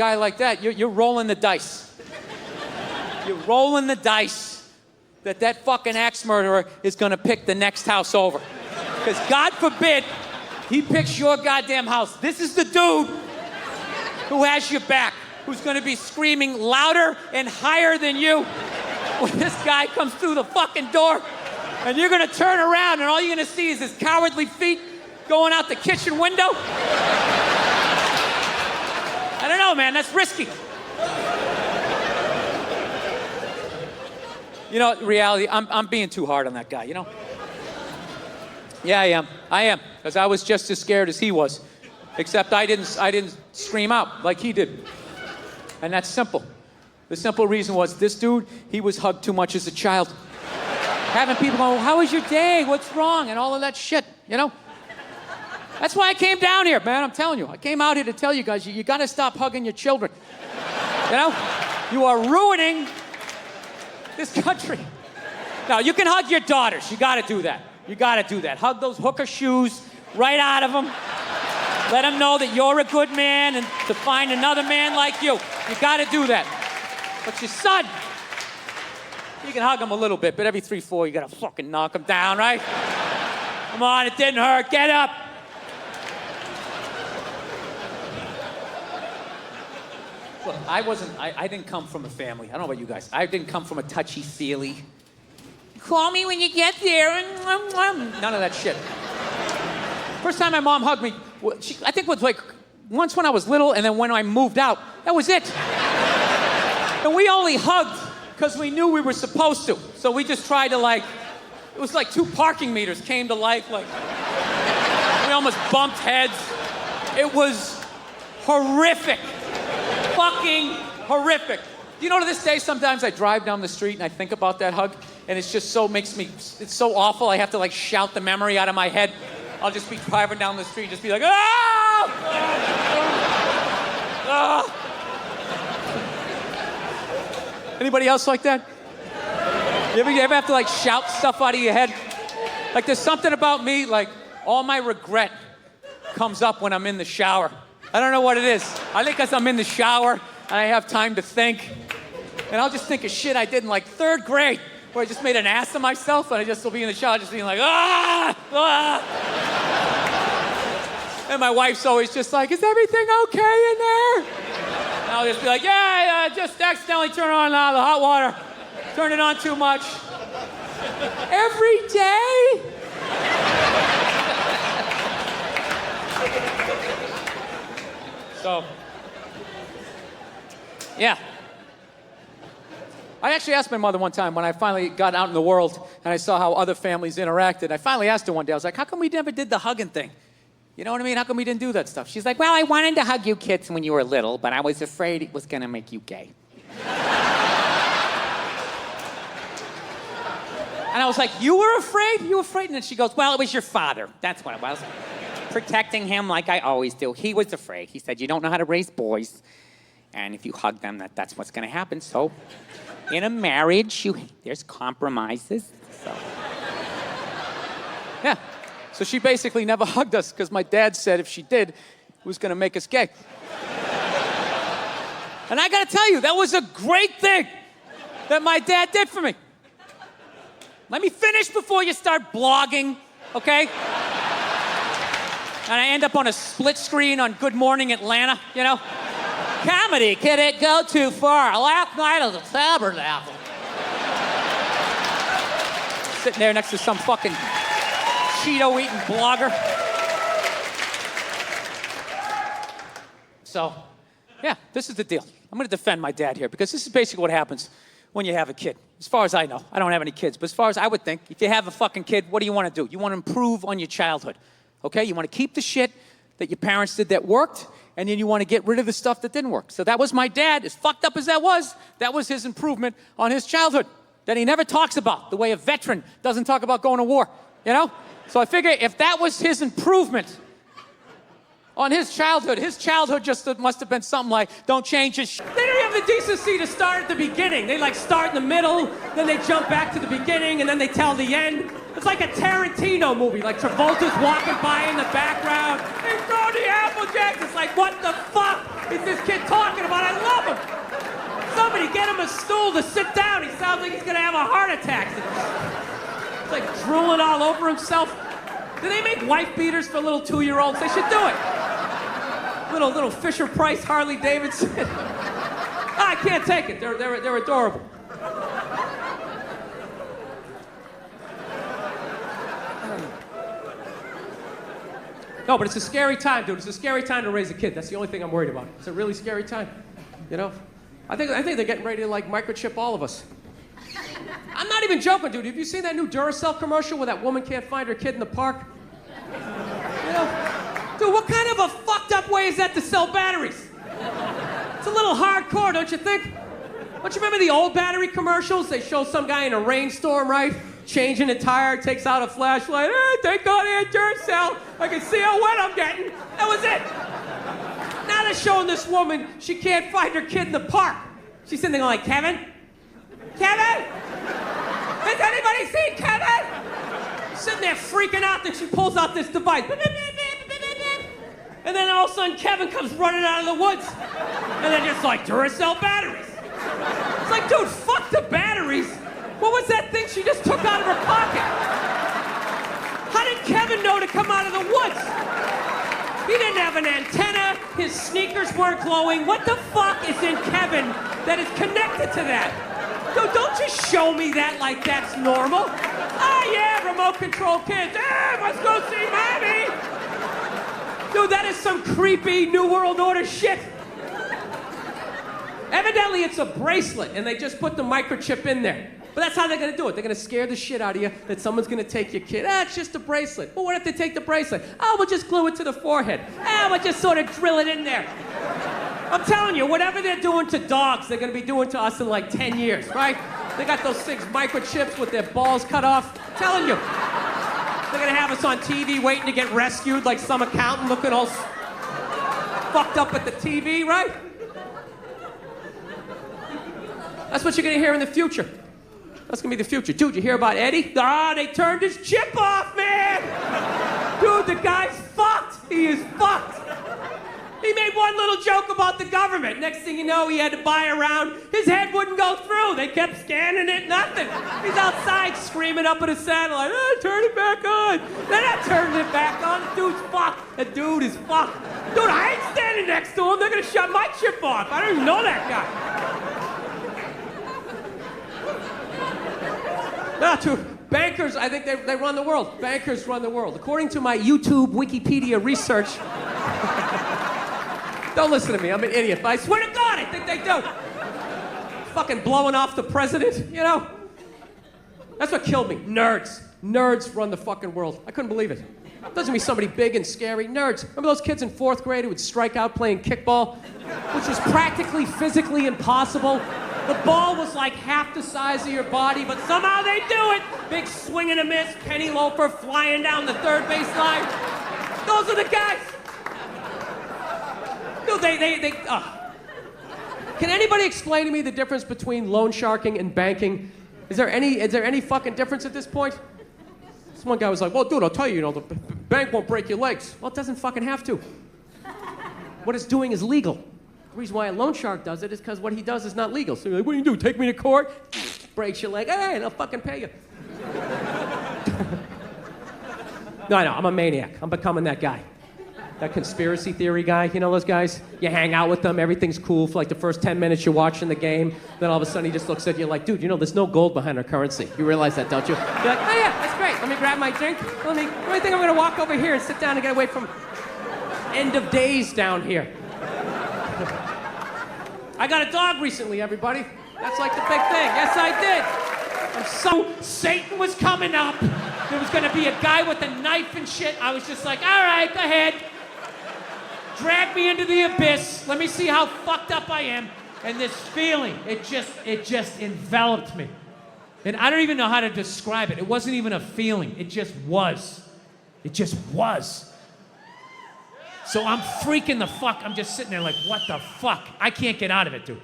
guy like that, you're rolling the dice. You're rolling the dice that fucking axe murderer is gonna pick the next house over. Because God forbid he picks your goddamn house. This is the dude who has your back, who's gonna be screaming louder and higher than you when this guy comes through the fucking door. And you're gonna turn around and all you're gonna see is his cowardly feet going out the kitchen window. I don't know, man, that's risky. You know, reality, I'm being too hard on that guy, you know? Yeah, I am, because I was just as scared as he was, except I didn't scream out like he did. And that's simple. The simple reason was this dude, he was hugged too much as a child. Having people go, how was your day? What's wrong? And all of that shit, you know? That's why I came down here, man, I'm telling you. I came out here to tell you guys, you gotta stop hugging your children. You know? You are ruining this country. Now, you can hug your daughters. You gotta do that. You gotta do that. Hug those hooker shoes right out of them. Let them know that you're a good man and to find another man like you. You gotta do that. But your son, you can hug him a little bit, but every 3-4, you gotta fucking knock him down, right? Come on, it didn't hurt. Get up. Look, I didn't come from a family. I don't know about you guys. I didn't come from a touchy-feely. Call me when you get there. None of that shit. First time my mom hugged me, I think it was like once when I was little and then when I moved out. That was it. And we only hugged because we knew we were supposed to. So we just tried to it was like 2 parking meters came to life. Like, we almost bumped heads. It was horrific. Fucking horrific. You know, to this day, sometimes I drive down the street and I think about that hug, and it's just it's so awful, I have to shout the memory out of my head. I'll just be driving down the street, just be like, ah! Ah! Anybody else like that? You ever have to shout stuff out of your head? There's something about me, all my regret comes up when I'm in the shower. I don't know what it is. I think because I'm in the shower and I have time to think. And I'll just think of shit I did in 3rd grade where I just made an ass of myself and I just will be in the shower just being like, ah! Ah! And my wife's always just like, is everything okay in there? And I'll just be like, yeah, just accidentally turn on the hot water. Turn it on too much. Every day? So, yeah. I actually asked my mother one time when I finally got out in the world and I saw how other families interacted. I finally asked her one day, I was like, how come we never did the hugging thing? You know what I mean? How come we didn't do that stuff? She's like, well, I wanted to hug you kids when you were little, but I was afraid it was going to make you gay. And I was like, you were afraid? You were afraid? And then she goes, well, it was your father. That's what it was. Protecting him like I always do. He was afraid. He said, you don't know how to raise boys. And if you hug them, that's what's going to happen. So in a marriage, there's compromises. So. Yeah. So she basically never hugged us because my dad said if she did, it was going to make us gay. And I got to tell you, that was a great thing that my dad did for me. Let me finish before you start blogging, okay? And I end up on a split screen on Good Morning Atlanta, you know? Comedy, can it go too far? Last night at the Tabernacle. Sitting there next to some fucking Cheeto-eating blogger. So, yeah, this is the deal. I'm gonna defend my dad here because this is basically what happens when you have a kid. As far as I know, I don't have any kids, but as far as I would think, if you have a fucking kid, what do you want to do? You want to improve on your childhood, okay? You want to keep the shit that your parents did that worked, and then you want to get rid of the stuff that didn't work. So that was my dad, as fucked up as that was his improvement on his childhood that he never talks about, the way a veteran doesn't talk about going to war, you know? So I figure if that was his improvement on his childhood just must have been something like, don't change his shit. They don't have the decency to start at the beginning. They start in the middle, then they jump back to the beginning, and then they tell the end. It's like a Tarantino movie, like Travolta's walking by in the background. Hey, Tony Applejacks. It's like, what the fuck? is this kid talking about? I love him. Somebody get him a stool to sit down. He sounds like he's gonna have a heart attack. He's like drooling all over himself. Do they make wife beaters for little 2-year-olds? They should do it. Little Fisher Price Harley Davidson. I can't take it. They're adorable. No, but it's a scary time, dude. It's a scary time to raise a kid. That's the only thing I'm worried about. It's a really scary time. You know? I think they're getting ready to like microchip all of us. I'm not even joking, dude. Have you seen that new Duracell commercial where that woman can't find her kid in the park? You know? Dude, what kind of a fucked up way is that to sell batteries? It's a little hardcore, don't you think? Don't you remember the old battery commercials? They show some guy in a rainstorm, right? Changing a tire, takes out a flashlight. Hey, thank God I had Duracell. I can see how wet I'm getting. That was it. Now they're showing this woman, she can't find her kid in the park. She's sitting there like, Kevin? Kevin? Has anybody seen Kevin? Sitting there freaking out, then she pulls out this device. And then all of a sudden, Kevin comes running out of the woods. And then just like, Duracell batteries. It's like, dude, fuck the batteries. What was that thing she just took out of her pocket? How did Kevin know to come out of the woods? He didn't have an antenna. His sneakers weren't glowing. What the fuck is in Kevin that is connected to that? Dude, don't just show me that like that's normal. Oh yeah, remote control kids. Let's go see mommy. Dude, that is some creepy New World Order shit. Evidently, it's a bracelet, and they just put the microchip in there. But that's how they're gonna do it. They're gonna scare the shit out of you that someone's gonna take your kid. It's just a bracelet. Well, what if they take the bracelet? Oh, we'll just glue it to the forehead. We'll just sort of drill it in there. I'm telling you, whatever they're doing to dogs, they're gonna be doing to us in like 10 years, right? They got those 6 microchips with their balls cut off. I'm telling you. They're gonna have us on TV waiting to get rescued like some accountant looking all fucked up at the TV, right? That's what you're gonna hear in the future. That's gonna be the future. Dude, you hear about Eddie? They turned his chip off, man! Dude, the guy's fucked. He is fucked. He made one little joke about the government. Next thing you know, he had to buy a round. His head wouldn't go through. They kept scanning it, nothing. He's outside screaming up at a satellite, turn it back on. They're not turning it back on. The dude's fucked. The dude is fucked. Dude, I ain't standing next to him. They're gonna shut my chip off. I don't even know that guy. No, dude. Bankers, I think they run the world. Bankers run the world. According to my YouTube Wikipedia research, don't listen to me, I'm an idiot, but I swear to God, I think they do. Fucking blowing off the president, you know? That's what killed me. Nerds. Nerds run the fucking world. I couldn't believe it. Doesn't mean somebody big and scary. Nerds. Remember those kids in 4th grade who would strike out playing kickball? Which was practically physically impossible. The ball was like half the size of your body, but somehow they do it. Big swing and a miss, penny loafer flying down the 3rd base line. Those are the guys. Dude, Can anybody explain to me the difference between loan sharking and banking? Is there any fucking difference at this point? This one guy was like, well, dude, I'll tell you, the bank won't break your legs. Well, it doesn't fucking have to. What it's doing is legal. The reason why a loan shark does it is because what he does is not legal. So you're like, what do you do? Take me to court? Breaks your leg. Hey, and I'll fucking pay you. No, I'm a maniac. I'm becoming that guy. That conspiracy theory guy, you know those guys? You hang out with them, everything's cool for like the first 10 minutes you're watching the game. Then all of a sudden he just looks at you like, dude, there's no gold behind our currency. You realize that, don't you? You're like, oh yeah, that's great. Let me grab my drink. I think I'm gonna walk over here and sit down and get away from end of days down here. I got a dog recently, everybody. That's like the big thing. Yes, I did. And so Satan was coming up. There was gonna be a guy with a knife and shit. I was just like, all right, go ahead. Drag me into the abyss. Let me see how fucked up I am. And this feeling, it just enveloped me. And I don't even know how to describe it. It wasn't even a feeling. It just was. It just was. So I'm freaking the fuck. I'm just sitting there like, what the fuck? I can't get out of it, dude.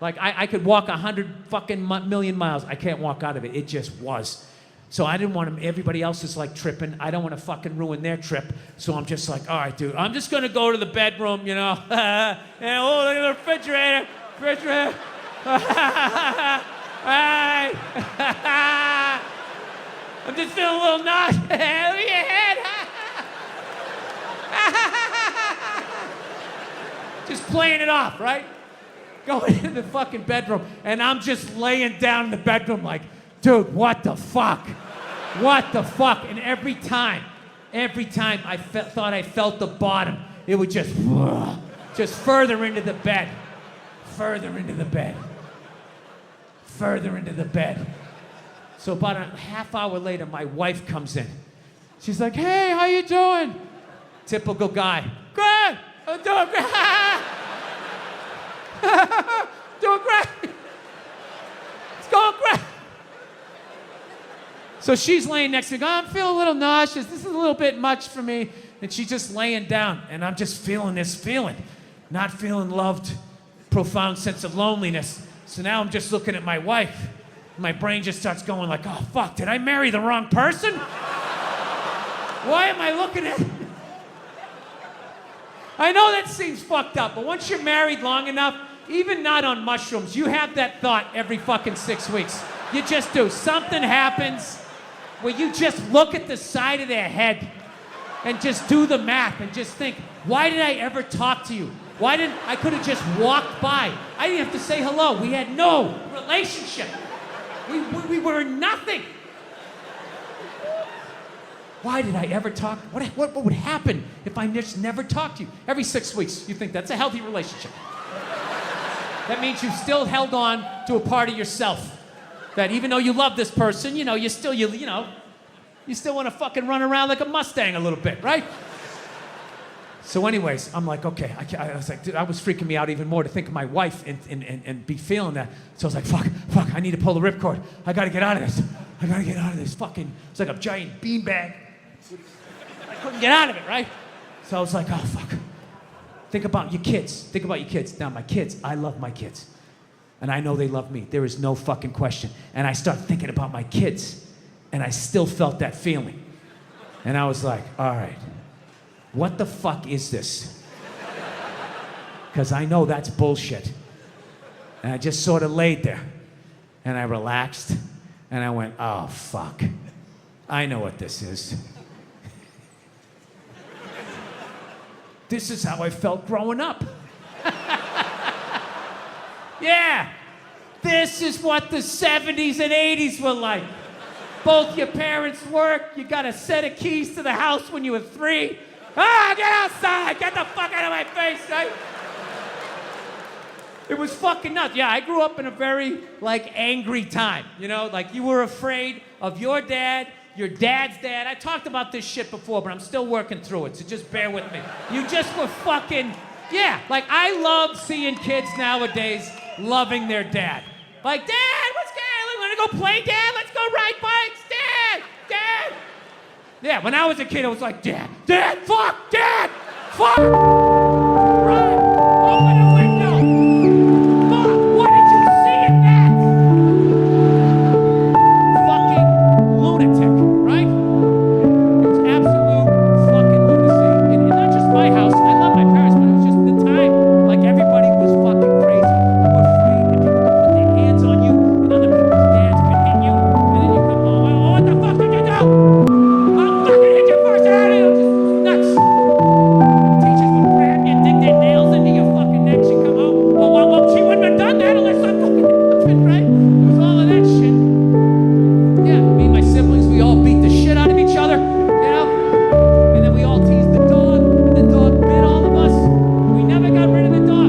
Like, I could walk 100 fucking million miles. I can't walk out of it. It just was. So I didn't want everybody else is like tripping. I don't want to fucking ruin their trip. So I'm just like, all right, dude, I'm just going to go to the bedroom, you know. And oh, look at the refrigerator. All right. I'm just feeling a little nauseous. Look at your head. Just playing it off, right? Going into the fucking bedroom, and I'm just laying down in the bedroom like, dude, what the fuck? What the fuck? And every time I thought I felt the bottom, it would just further into the bed, further into the bed, further into the bed. So about a half hour later, my wife comes in. She's like, hey, how you doing? Typical guy. Good, I'm doing great. Doing great. It's going great. So she's laying next to me, I'm feeling a little nauseous. This is a little bit much for me. And she's just laying down, and I'm just feeling this feeling. Not feeling loved, profound sense of loneliness. So now I'm just looking at my wife. My brain just starts going like, oh, fuck, did I marry the wrong person? Why am I looking at... I know that seems fucked up, but once you're married long enough, even not on mushrooms, you have that thought every fucking 6 weeks. You just do. Something happens where you just look at the side of their head and just do the math and just think, why did I ever talk to you? I could have just walked by. I didn't have to say hello. We had no relationship. We were nothing. Why did I ever talk? What would happen if I just never talked to you? Every 6 weeks, you think that's a healthy relationship. That means you've still held on to a part of yourself. That even though you love this person, you know, you still want to fucking run around like a Mustang a little bit, right? So anyways, I'm like, okay, I was like, dude, I was freaking me out even more to think of my wife and be feeling that. So I was like, fuck, I need to pull the ripcord. I gotta get out of this. I gotta get out of this fucking, it's like a giant beanbag. I couldn't get out of it, right? So I was like, oh, fuck. Think about your kids. Now, my kids, I love my kids. And I know they love me. There is no fucking question. And I start thinking about my kids, and I still felt that feeling. And I was like, all right, what the fuck is this? Because I know that's bullshit. And I just sort of laid there, and I relaxed, and I went, oh, fuck. I know what this is. This is how I felt growing up. Yeah, this is what the 70s and 80s were like. Both your parents work, you got a set of keys to the house when you were 3. Ah, get outside, get the fuck out of my face, right? It was fucking nuts. Yeah, I grew up in a very, angry time, you know? Like, you were afraid of your dad's dad. I talked about this shit before, but I'm still working through it, so just bear with me. You just were fucking, yeah, I love seeing kids nowadays loving their dad. Like, Dad, what's going on? Want to go play, Dad? Let's go ride bikes, Dad. Yeah, when I was a kid, I was like, Dad, fuck, Dad, fuck. Run, open the window. Fuck, what did you see in that? Fucking lunatic, right? It was absolute fucking lunacy. And not just my house. I love my parents, but it was just the time. Everybody was fucking crazy. You were afraid that people would put their hands on you, and other people's dads could hit you, and then you come home, oh, what the fuck did you do? I'll fucking hit you first, just nuts. Teachers would grab you and dig their nails into your fucking neck. She'd come home, well, she wouldn't have done that unless I fucking hit, right? It was all of that shit. Yeah, me and my siblings, we all beat the shit out of each other, you know? And then we all teased the dog, and the dog bit all of us. We never got rid of the dog.